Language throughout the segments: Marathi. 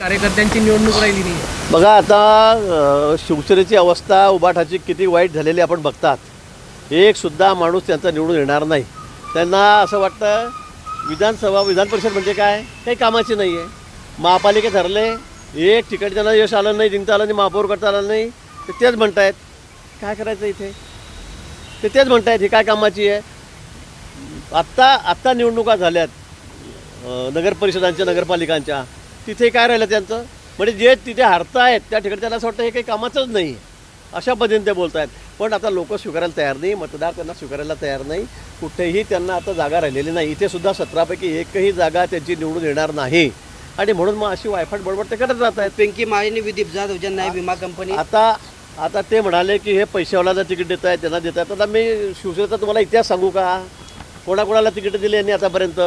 कार्यकर्त्यांची निवडणूक राहिली नाही. बघा आता शिवसेनेची अवस्था उबाठाची किती वाईट झालेली आपण बघतात। एक सुद्धा माणूस त्यांचा निवडून येणार नाही। त्यांना असं वाटतं विधान परिषद म्हणजे काय, काही कामाची नाही आहे। महापालिका ठरले, एक ठिकाणी त्यांना यश आलं नाही, जिंकता आलं नाही, महापौर करता आलं नाही, ते तेच म्हणतायत काय करायचं इथे, ते तेच म्हणतायत ही काय कामाची आहे। आत्ता निवडणुका झाल्यात नगर परिषदांच्या, नगरपालिकांच्या, तिथे काय राहिलं त्यांचं, म्हणजे जे तिथे हारतायत त्या ठिकाणी त्यांना असं वाटतं हे काही कामाचंच नाही, अशा पद्धतीने ते बोलत आहेत। पण आता लोक स्वीकारायला तयार नाही, मतदार त्यांना स्वीकारायला तयार नाही, कुठेही त्यांना आता जागा राहिलेली नाही। इथे सुद्धा 17पैकी एकही जागा त्यांची निवडून येणार नाही आणि म्हणून मग अशी वायफाट बडबड ते करत राहत आहेत। पिंकी माळीने विदीप जाधव ज्यांना विमा कंपनी आता ते म्हणाले की हे पैशावाला तिकीट देत आहेत, त्यांना देत आहेत। आता मी शिवसेनेचा तुम्हाला इतिहास सांगू का, कोणाकोणाला तिकीट दिली यांनी आतापर्यंत,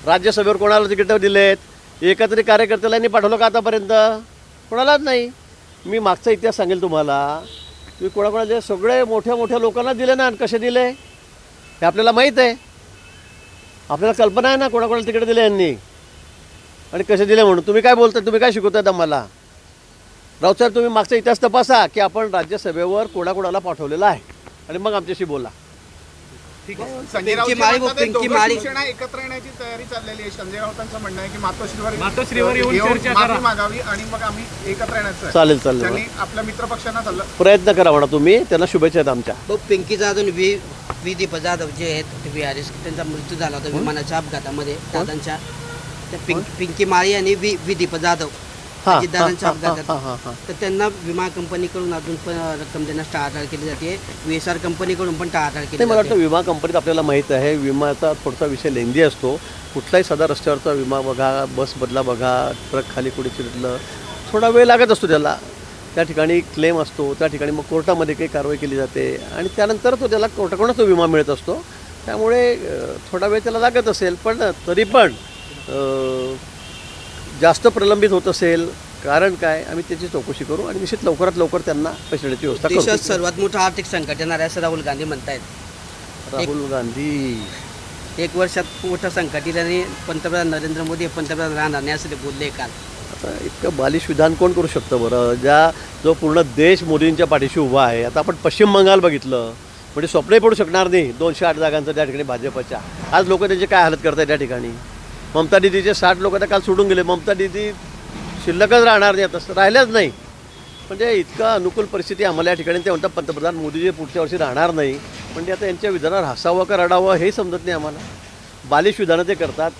राज्यसभेवर कोणाला तिकीट दिलेत, एकत्रित कार्यकर्त्याला यांनी पाठवलं का आतापर्यंत, कोणालाच नाही। मी मागचा इतिहास सांगेल तुम्हाला, मी कोणाकोणाचे सगळे मोठ्या लोकांना दिले ना, आणि कसे दिले हे आपल्याला माहीत आहे, आपल्याला कल्पना आहे ना कोणाकोणाला तिकीट दिले यांनी आणि कसे दिले म्हणून। तुम्ही काय बोलताय, तुम्ही काय शिकवतायत आम्हाला? राऊतसाहेब तुम्ही मागचा इतिहास तपासा की आपण राज्यसभेवर कोणाकोणाला पाठवलेला आहे आणि मग आमच्याशी बोला। संजय राऊत शिवसेना एकत्र येण्याची तयारी चाललेली आहे। संजय राऊतांचं म्हणणं आहे की मातोश्रीवर येऊन माफी मागावी आणि मग आम्ही एकत्र येण्याचं चालेल त्यांनी आपल्या मित्रपक्षांना प्रयत्न करा म्हणा तुम्ही, त्यांना शुभेच्छा आहेत आमच्या। पिंकी जाधव विदीप जाधव जे आहेत VRS त्यांचा मृत्यू झाला होता विमानाच्या अपघातामध्ये दादांच्या, त्या पिंकी माळी आणि विदीप जाधव दादांच्या अपघातात, तर त्यांना विमा कंपनीकडून अजून पण रक्कम देण्यास टाळाटाळ केली जाते, VSR कंपनीकडून पण टाळाटाळ केली मला वाटतं विमा कंपनीत आपल्याला माहीत आहे विमाचा थोडासा विषय लेंदी असतो। कुठलाही साधा रस्त्यावरचा विमा बघा, बस बदला बघा, ट्रक खाली कुठे चिरडलं, थोडा वेळ लागत असतो त्याला, त्या ठिकाणी क्लेम असतो, त्या ठिकाणी मग कोर्टामध्ये काही कारवाई केली जाते आणि त्यानंतर तो त्याला कोर्टाकडूनच तो विमा मिळत असतो, त्यामुळे थोडा वेळ त्याला लागत असेल, पण तरी पण जास्त प्रलंबित होत असेल कारण काय, आम्ही त्याची चौकशी करू आणि निश्चित लवकरात लवकर त्यांना पैसे देण्याची व्यवस्था करू। देशात सर्वात मोठं आर्थिक संकट येणार आहे असं राहुल गांधी म्हणतायत। राहुल गांधी 1 वर्षात मोठं संकट येईल आणि पंतप्रधान नरेंद्र मोदी पंतप्रधान राहणार नाही असं ते बोलले काल। आता इतकं बालिश विधान कोण करू शकतं बरं, जो पूर्ण देश मोदींच्या पाठीशी उभा आहे। आता आपण पश्चिम बंगाल बघितलं, म्हणजे स्वप्नही पडू शकणार नाही 208 जागांचं त्या ठिकाणी भाजपच्या। आज लोक त्यांची काय हालत करत आहेत त्या ठिकाणी। ममता दीदीचे 60 लोक आता काल सोडून गेले, ममता दीदी शिल्लकच राहणार नाही, आता राहिल्याच नाही। म्हणजे इतकं अनुकूल परिस्थिती आम्हाला या ठिकाणी, ते म्हणतात पंतप्रधान मोदीजी पुढच्या वर्षी राहणार नाही, म्हणजे आता यांच्या विधानावर हसावं का रडावं हे समजत नाही आम्हाला। बालिश विधानं ते करतात,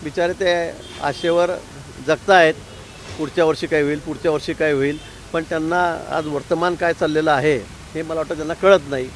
बिचारे ते आशेवर जगतायत, पुढच्या वर्षी काय होईल, पुढच्या वर्षी काय होईल, पण त्यांना आज वर्तमान काय चाललेलं आहे हे मला वाटतं त्यांना कळत नाही।